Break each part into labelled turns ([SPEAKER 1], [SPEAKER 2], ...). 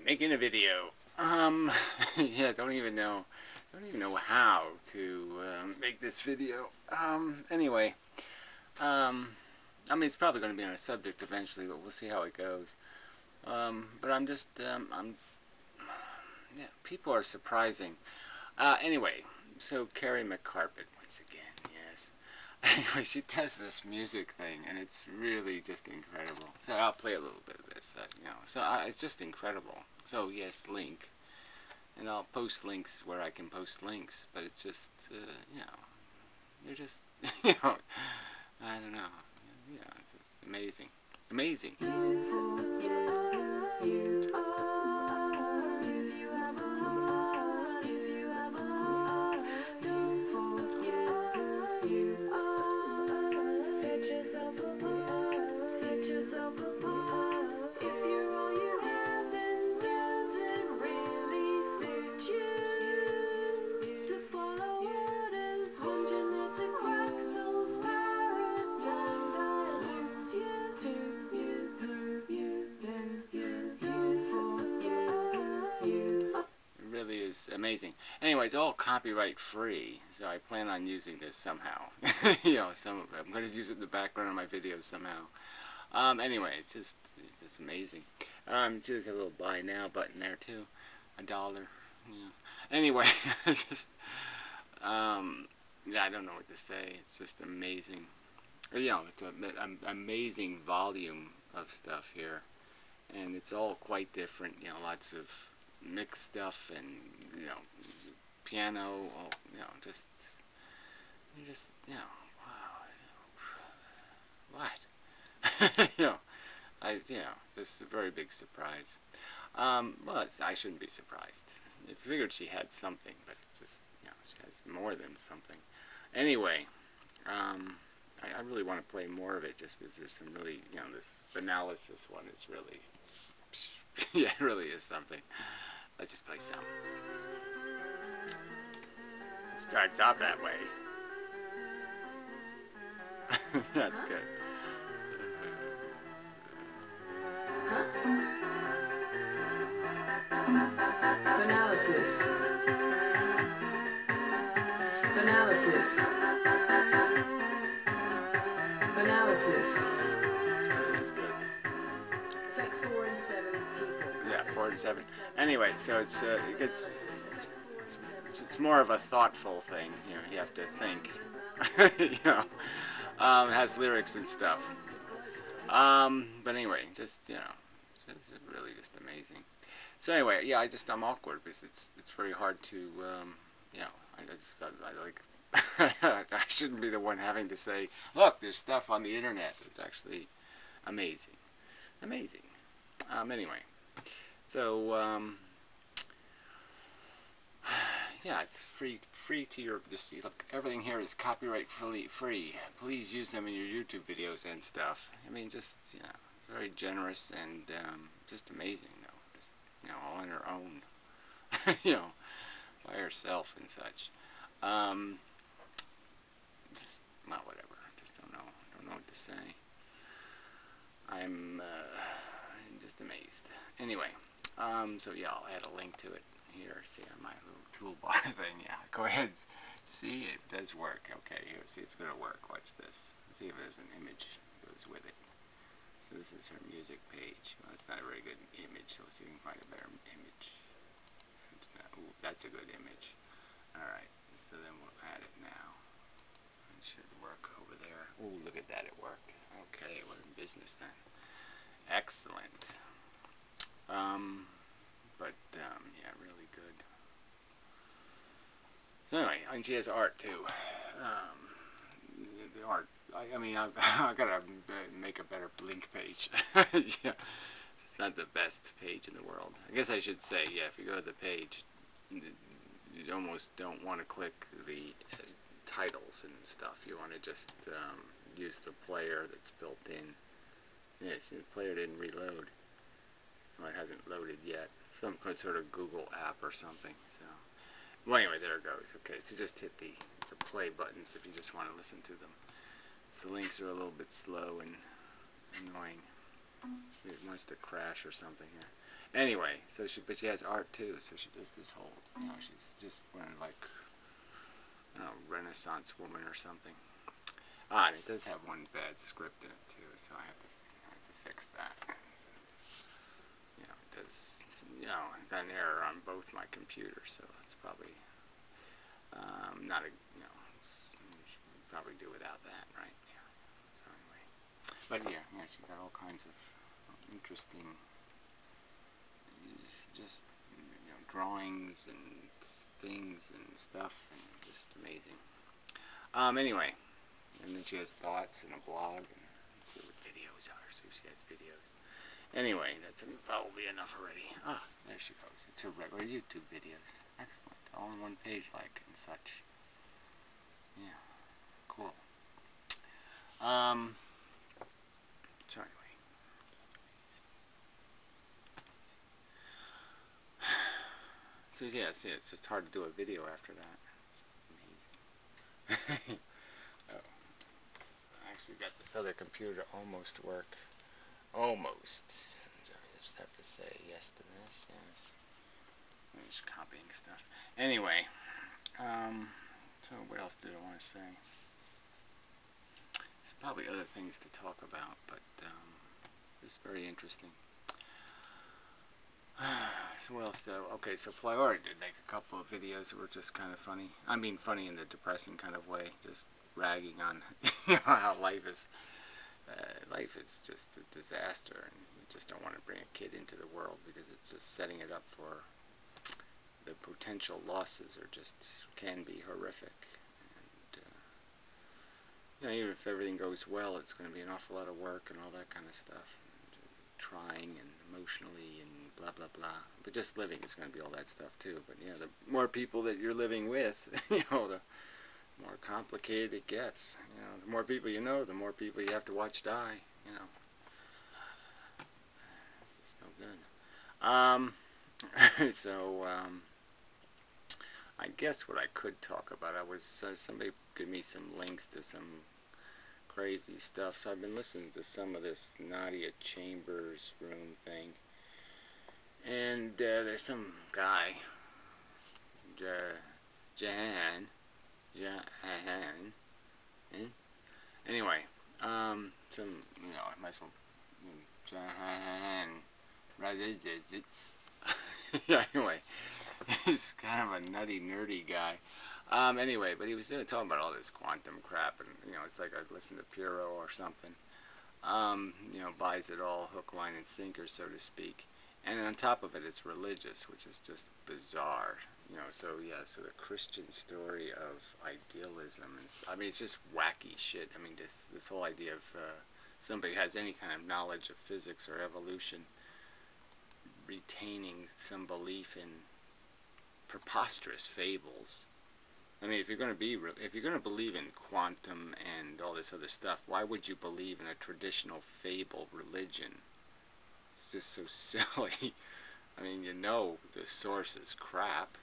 [SPEAKER 1] making a video. Yeah, don't even know how to make this video. Anyway, I mean, it's probably going to be on a subject eventually, but we'll see how it goes. But yeah, people are surprising. Anyway, so Carrie McCarpet once again, yes. Anyway, she does this music thing, and it's really just incredible. So I'll play a little bit of this, it's just incredible. So yes, link, and I'll post links where I can post links, but it's just, you're just, I don't know, it's just amazing, amazing. Is amazing. Anyway, it's all copyright free, so I plan on using this somehow. Some of it. I'm going to use it in the background of my videos somehow. Anyway, it's just amazing. Just a little buy now button there too, $1. Anyway, it's just I don't know what to say. It's just amazing. It's an amazing volume of stuff here, and it's all quite different. Lots of mixed stuff and piano, just wow, what? Just a very big surprise. Well, I shouldn't be surprised. I figured she had something, but it's just she has more than something. Anyway, I really want to play more of it just because there's some really this analysis one is really yeah, it really is something. Let's just play some. It starts off that way. That's good.
[SPEAKER 2] Analysis. Analysis. Analysis.
[SPEAKER 1] That's good.
[SPEAKER 2] Affects 4 in 7 people.
[SPEAKER 1] Yeah, 4 and 7. Anyway, so it's more of a thoughtful thing. You have to think. It has lyrics and stuff. But anyway, just it's really just amazing. So anyway, I'm awkward because it's very hard to I like I shouldn't be the one having to say, look, there's stuff on the internet. It's actually amazing, amazing. Anyway. So, it's free to your, look, everything here is copyright free. Please use them in your YouTube videos and stuff. I mean, just, it's very generous and, just amazing, though. Just, all on her own, by herself and such. Just, well, whatever. I just don't know what to say. I'm just amazed. Anyway. So I'll add a link to it here. See on my little toolbar thing. Yeah, go ahead. See, it does work. Okay, here. See, it's gonna work. Watch this. Let's see if there's an image that goes with it. So this is her music page. Well, that's not a very good image. So see if you can find a better image. Ooh, that's a good image. All right. So then we'll add it now. It should work over there. Ooh, look at that. It worked. Okay, we're in business then. Excellent. Really good. So anyway, and she has art too. The art. I mean, I gotta make a better link page. Yeah, it's not the best page in the world. I guess I should say, if you go to the page, you almost don't want to click the titles and stuff. You want to just use the player that's built in. Yes, the player didn't reload. Well, it hasn't loaded yet. Some sort of Google app or something. So, well, anyway, there it goes. Okay, so just hit the play buttons if you just want to listen to them. So the links are a little bit slow and annoying. It wants to crash or something here. Anyway, so but she has art too. So she does this whole, she's just one like, Renaissance woman or something. And it does have one bad script in it too, so I have to fix that. So, it does. I've got an error on both my computers, so it's probably not a. Probably do without that, right? Yeah. So anyway, but she got all kinds of interesting, just drawings and things and stuff, and just amazing. Anyway, and then she has thoughts and a blog, and let's see what videos are. So she has videos. Anyway, that's probably enough already. There she goes. It's her regular YouTube videos. Excellent. All on one page, like and such. Yeah. Cool. So anyway. So yeah, see, it's just hard to do a video after that. It's just amazing. I actually got this other computer to almost work. Almost. I just have to say yes to this. Yes. I'm just copying stuff. Anyway. So what else did I want to say? There's probably other things to talk about, but it's very interesting. So what else did okay, so Flyory did make a couple of videos that were just kind of funny. I mean, funny in the depressing kind of way, just ragging on how life is just a disaster, and you just don't want to bring a kid into the world because it's just setting it up for the potential losses can be horrific. And even if everything goes well, it's going to be an awful lot of work and all that kind of stuff. Trying and emotionally and blah blah blah. But just living is going to be all that stuff too. But the more people that you're living with, the more complicated it gets. The more people the more people you have to watch die. It's just no good. So I guess what I could talk about, somebody gave me some links to some crazy stuff, so I've been listening to some of this Nadia Chambers room thing, and there's some guy, Jahan, anyway, I might as well, Jahan, anyway, he's kind of a nutty, nerdy guy. Anyway, but he was talking about all this quantum crap, and it's like I listened to Puro or something. Buys it all hook, line, and sinker, so to speak. And on top of it, it's religious, which is just bizarre. So the Christian story of idealism, and it's just wacky shit. I mean, this whole idea of somebody has any kind of knowledge of physics or evolution, retaining some belief in preposterous fables. I mean, if you're going to believe in quantum and all this other stuff, why would you believe in a traditional fable religion? It's just so silly. I mean, the source is crap.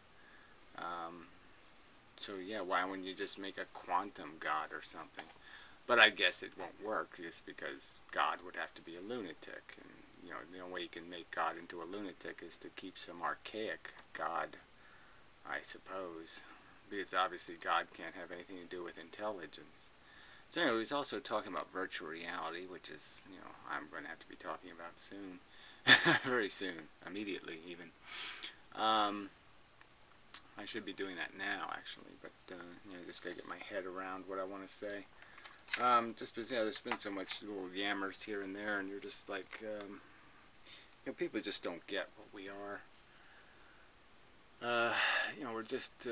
[SPEAKER 1] So why wouldn't you just make a quantum god or something? But I guess it won't work just because God would have to be a lunatic, and the only way you can make God into a lunatic is to keep some archaic God, I suppose. Because obviously God can't have anything to do with intelligence. So anyway, he was also talking about virtual reality, which is, I'm going to have to be talking about soon. Very soon. Immediately, even. I should be doing that now, actually. But, just got to get my head around what I want to say. Just because, there's been so much little yammers here and there, and you're just like, people just don't get what we are. We're just,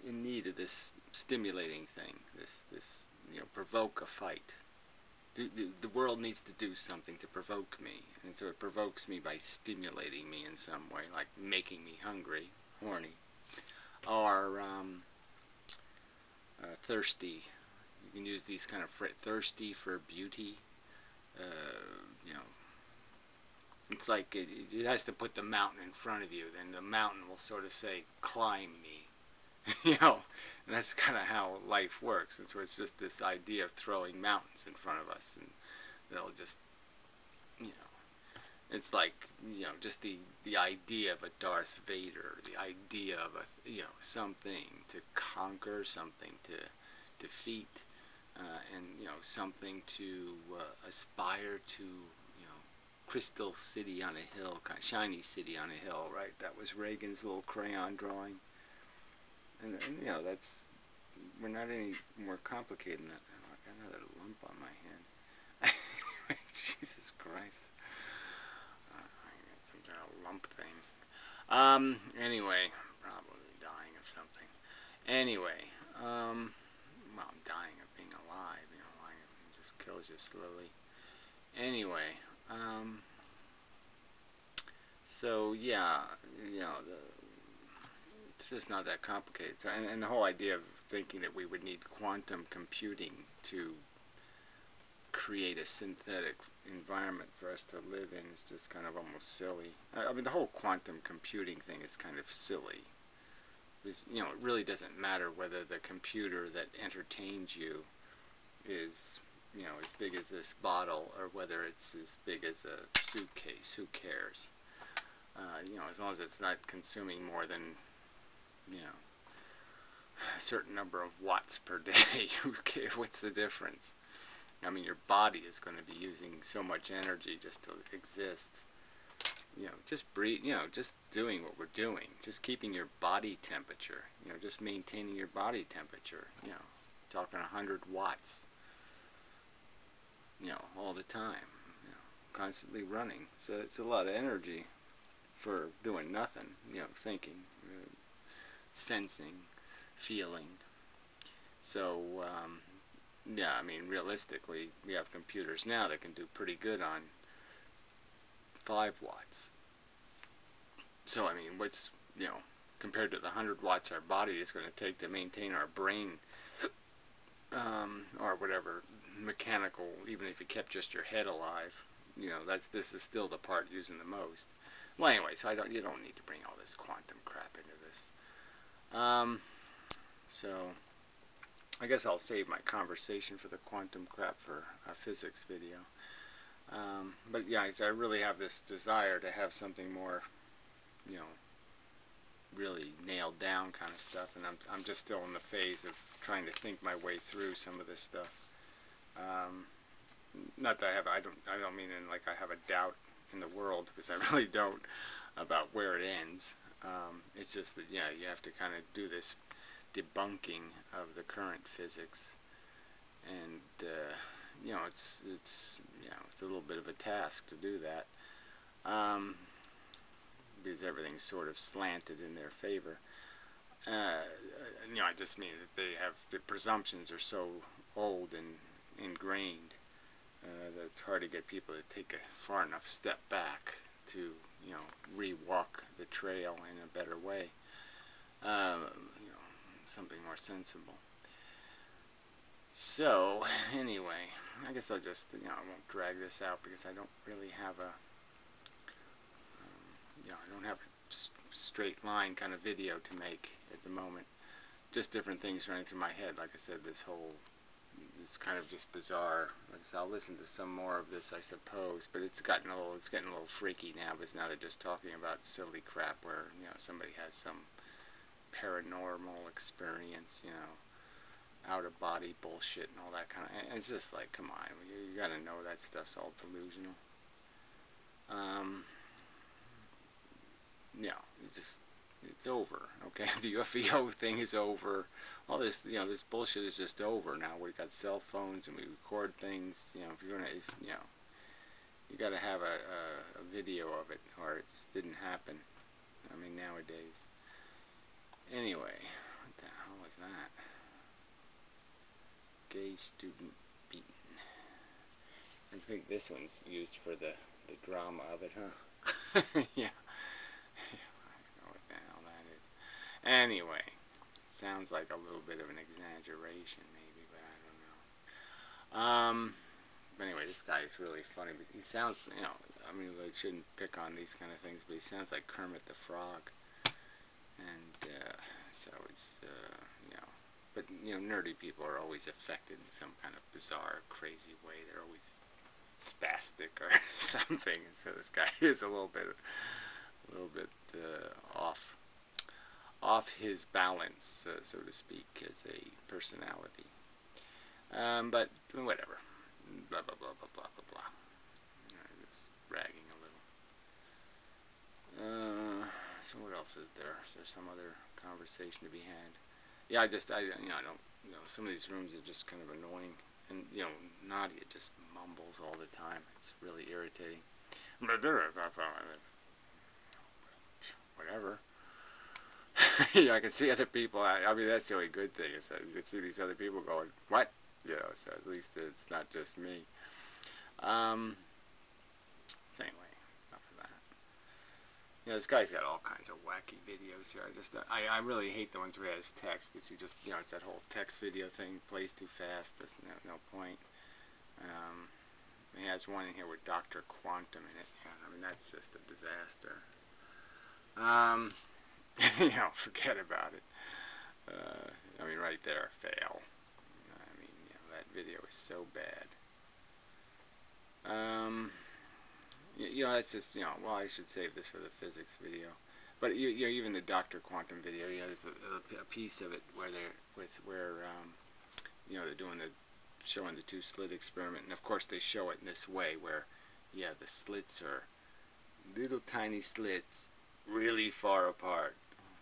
[SPEAKER 1] in need of this stimulating thing, this provoke a fight. The world needs to do something to provoke me, and so it provokes me by stimulating me in some way, like making me hungry, horny, or thirsty. You can use these kind of thirsty for beauty. It's like it has to put the mountain in front of you, then the mountain will sort of say, climb me. And that's kind of how life works. And so it's just this idea of throwing mountains in front of us, and they'll just you know, it's like, you know, just the idea of a Darth Vader, the idea of a, you know, something to conquer, something to defeat, and, you know, something to aspire to, you know, crystal city on a hill, kind of shiny city on a hill, right? That was Reagan's little crayon drawing. And you know, that's, we're not any more complicated than that. Oh, I got another lump on my hand. Jesus Christ. I got some kind of lump thing. Anyway, probably dying of something. Anyway, well, I'm dying of being alive. You know, like, it just kills you slowly. Anyway, so yeah, you know, it's just not that complicated. So, and the whole idea of thinking that we would need quantum computing to create a synthetic environment for us to live in is just kind of almost silly. I mean, the whole quantum computing thing is kind of silly. Because, you know, it really doesn't matter whether the computer that entertains you is, you know, as big as this bottle or whether it's as big as a suitcase. Who cares? You know, as long as it's not consuming more than, you know, a certain number of watts per day. Who cares? What's the difference? I mean, your body is going to be using so much energy just to exist. You know, just breathe, you know, just doing what we're doing. Just keeping your body temperature. You know, just maintaining your body temperature. You know, talking 100 watts. You know, all the time. You know, constantly running. So it's a lot of energy for doing nothing. You know, thinking, sensing, feeling. So, yeah, I mean, realistically, we have computers now that can do pretty good on 5 watts. So, I mean, what's, you know, compared to the 100 watts our body is going to take to maintain our brain, or whatever, mechanical, even if you kept just your head alive, you know, this is still the part using the most. Well, anyway, so you don't need to bring all this quantum crap into this. So, I guess I'll save my conversation for the quantum crap for a physics video. But yeah, I really have this desire to have something more, you know, really nailed down kind of stuff, and I'm just still in the phase of trying to think my way through some of this stuff. Not that I don't mean in like I have a doubt in the world, because I really don't, about where it ends. It's just that, yeah, you have to kind of do this debunking of the current physics, and you know, it's you know, it's a little bit of a task to do that, because everything's sort of slanted in their favor. You know, I just mean that the presumptions are so old and ingrained that it's hard to get people to take a far enough step back to, you know, re-walk the trail in a better way. You know, something more sensible. So, anyway, I guess I'll just, you know, I won't drag this out because I don't really have a, you know, I don't have a straight line kind of video to make at the moment. Just different things running through my head. Like I said, this kind of just bizarre. Like I said, I'll listen to some more of this, I suppose, but it's getting a little freaky now, because now they're just talking about silly crap where, you know, somebody has some paranormal experience, you know, out-of-body bullshit and all that kind of, and it's just like, come on, you gotta know that stuff's all delusional. You know, it's over, okay? The UFO thing is over. All this, you know, this bullshit is just over now. We've got cell phones and we record things, you know, if you're gonna, you know, you gotta have a video of it, or it didn't happen. I mean, nowadays. Anyway, what the hell was that? Gay student beaten. I think this one's used for the drama of it, huh? Yeah. I don't know what the hell that is. Anyway, sounds like a little bit of an exaggeration, maybe, but I don't know. But anyway, this guy is really funny. But he sounds, you know, I mean, we shouldn't pick on these kind of things, but he sounds like Kermit the Frog. And so it's, you know, but, you know, nerdy people are always affected in some kind of bizarre, crazy way. They're always spastic or something. So this guy is a little bit off his balance, so to speak, as a personality. But whatever. Blah blah blah blah blah blah blah. Just bragging a little. So what else is there? Is there some other conversation to be had? Yeah, I don't, some of these rooms are just kind of annoying, and Nadia just mumbles all the time. It's really irritating. Whatever. I can see other people. I mean, that's the only good thing is that you can see these other people going, "What?" So at least it's not just me. So anyway, enough of that. This guy's got all kinds of wacky videos here. I really hate the ones where he has text, because it's that whole text video thing. Plays too fast. There's no point. He has one in here with Dr. Quantum in it. I mean, that's just a disaster. Forget about it. I mean, right there, fail. I mean, that video is so bad. That's just, well, I should save this for the physics video. But even the Dr. Quantum video, there's a piece of it where they're showing the two slit experiment, and of course they show it in this way where, the slits are little tiny slits really far apart,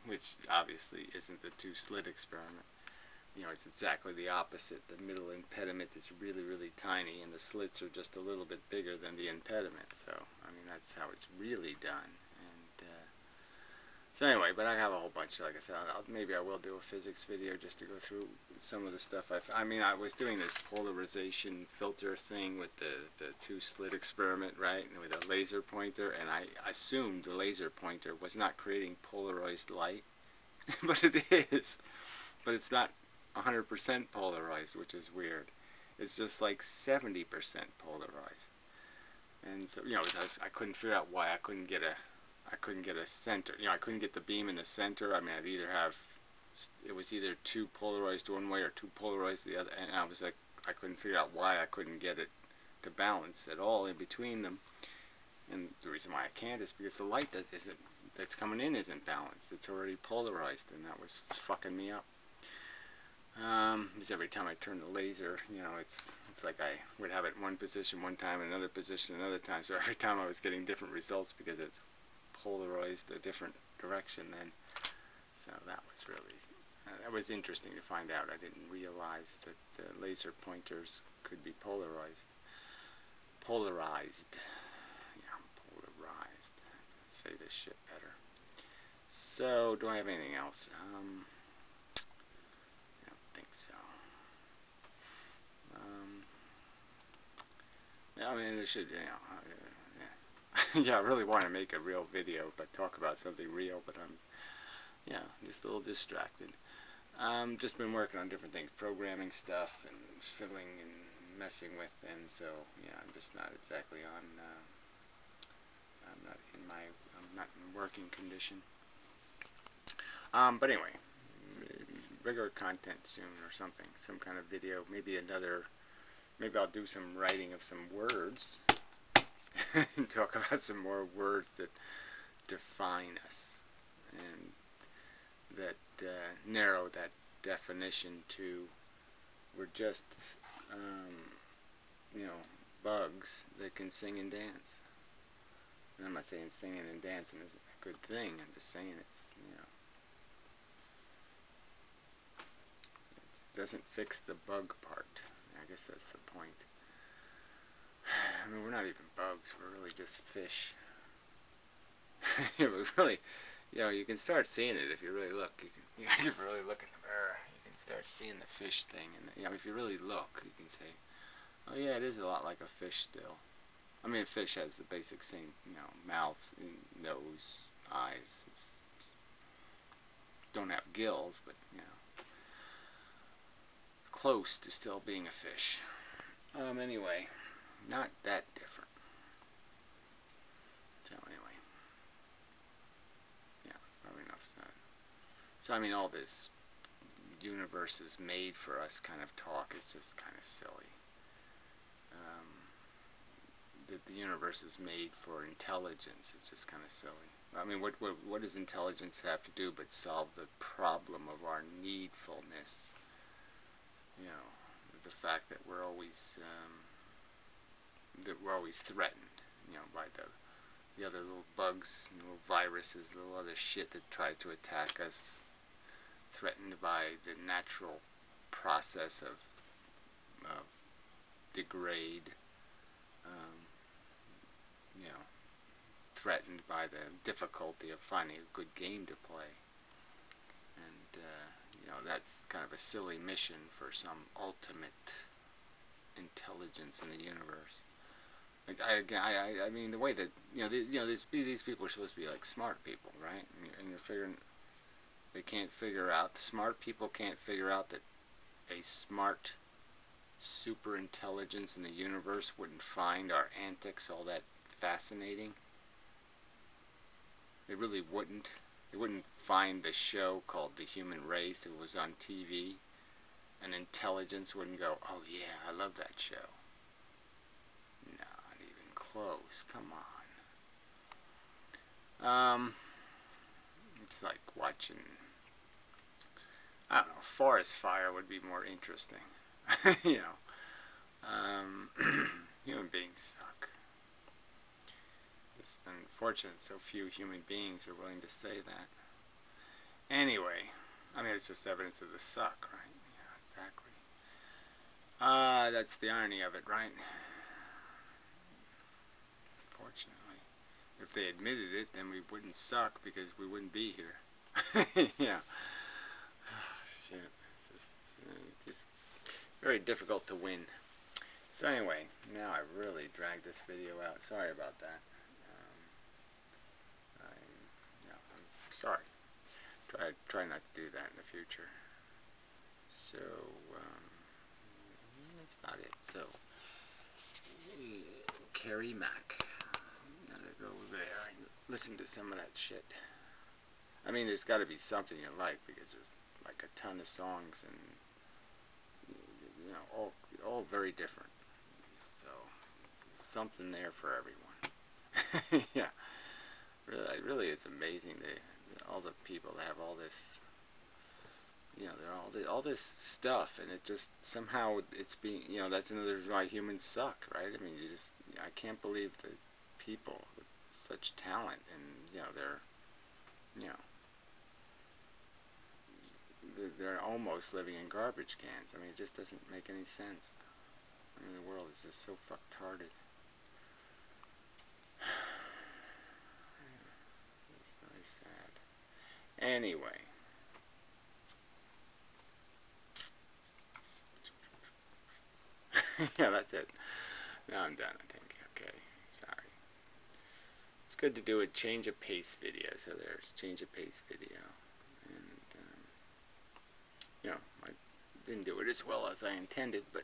[SPEAKER 1] which obviously isn't the two slit experiment. It's exactly the opposite. The middle impediment is really, really tiny, and the slits are just a little bit bigger than the impediment. So, I mean, that's how it's really done. And so anyway, but I have a whole bunch. Like I said, maybe I will do a physics video just to go through some of the stuff. I was doing this polarization filter thing with the two slit experiment, right, and with a laser pointer, and I assumed the laser pointer was not creating polarized light, but it is. But it's not 100% polarized, which is weird. It's just like 70% polarized. And so, I couldn't figure out why I couldn't get a center. I couldn't get the beam in the center. I mean, it was either too polarized one way or too polarized the other, and I couldn't figure out why I couldn't get it to balance at all in between them. And the reason why I can't is because the light that's coming in isn't balanced. It's already polarized, and that was fucking me up. Because every time I turn the laser, it's like I would have it in one position one time, another position another time. So every time I was getting different results because it's polarized a different direction then. So that was interesting to find out. I didn't realize that laser pointers could be polarized. Polarized. Let's say this shit better. So, do I have anything else? I don't think so. I mean, there should, I really want to make a real video, but talk about something real, but I'm, just a little distracted. Just been working on different things, programming stuff, and fiddling and messing with, and so, I'm just not exactly on, I'm not in working condition. But anyway, regular content soon or something, some kind of video, maybe I'll do some writing of some words and talk about some more words that define us and that narrow that definition to we're just bugs that can sing and dance. And I'm not saying singing and dancing isn't a good thing. I'm just saying it doesn't fix the bug part. I guess that's the point. I mean, we're not even bugs. We're really just fish. We really, you can start seeing it if you really look. If you really look in the mirror, you can start seeing the fish thing. And if you really look, you can say, oh yeah, it is a lot like a fish still. I mean, a fish has the basic same, mouth, nose, eyes. Don't have gills, but close to still being a fish. Anyway, not that different. So anyway, that's probably enough said. So I mean, all this universe is made for us kind of talk is just kind of silly. that the universe is made for intelligence is just kind of silly. I mean, what does intelligence have to do but solve the problem of our needfulness? You know, the fact that we're always threatened, you know, by the other little bugs, little viruses, little other shit that tries to attack us, threatened by the natural process of degrade, you know, threatened by the difficulty of finding a good game to play. And, you know, that's kind of a silly mission for some ultimate intelligence in the universe. Like, I mean, the way that, these people are supposed to be like smart people, right? And you're figuring, they can't figure out, smart people can't figure out that a smart super intelligence in the universe wouldn't find our antics all that fascinating. They really wouldn't. They wouldn't find the show called The Human Race. It was on TV. And intelligence wouldn't go, oh yeah, I love that show. Not even close. Come on. It's like watching, I don't know, forest fire would be more interesting. You know, human beings suck. It's unfortunate so few human beings are willing to say that. Anyway, I mean, it's just evidence of the suck, right? Yeah, exactly. That's the irony of it, right? Unfortunately. If they admitted it, then we wouldn't suck because we wouldn't be here. Yeah. Oh, shit. It's just very difficult to win. So anyway, now I really dragged this video out. Sorry about that. I'm sorry. Try not to do that in the future. So that's about it. So Carrie Mack. Gotta go there and listen to some of that shit. I mean, there's got to be something you like because there's like a ton of songs and you know all very different. So something there for everyone. Yeah, really, it's amazing. All the people that have all this, you know, they're all this stuff, and it just somehow it's being, you know, that's another reason why humans suck, right? I mean, I can't believe the people with such talent, and you know, they're almost living in garbage cans. I mean, it just doesn't make any sense. I mean, the world is just so fucktarded. It's very sad. Anyway. Yeah, that's it. Now I'm done, I think. Okay, sorry. It's good to do a change of pace video. So there's change of pace video. And, you know, I didn't do it as well as I intended, but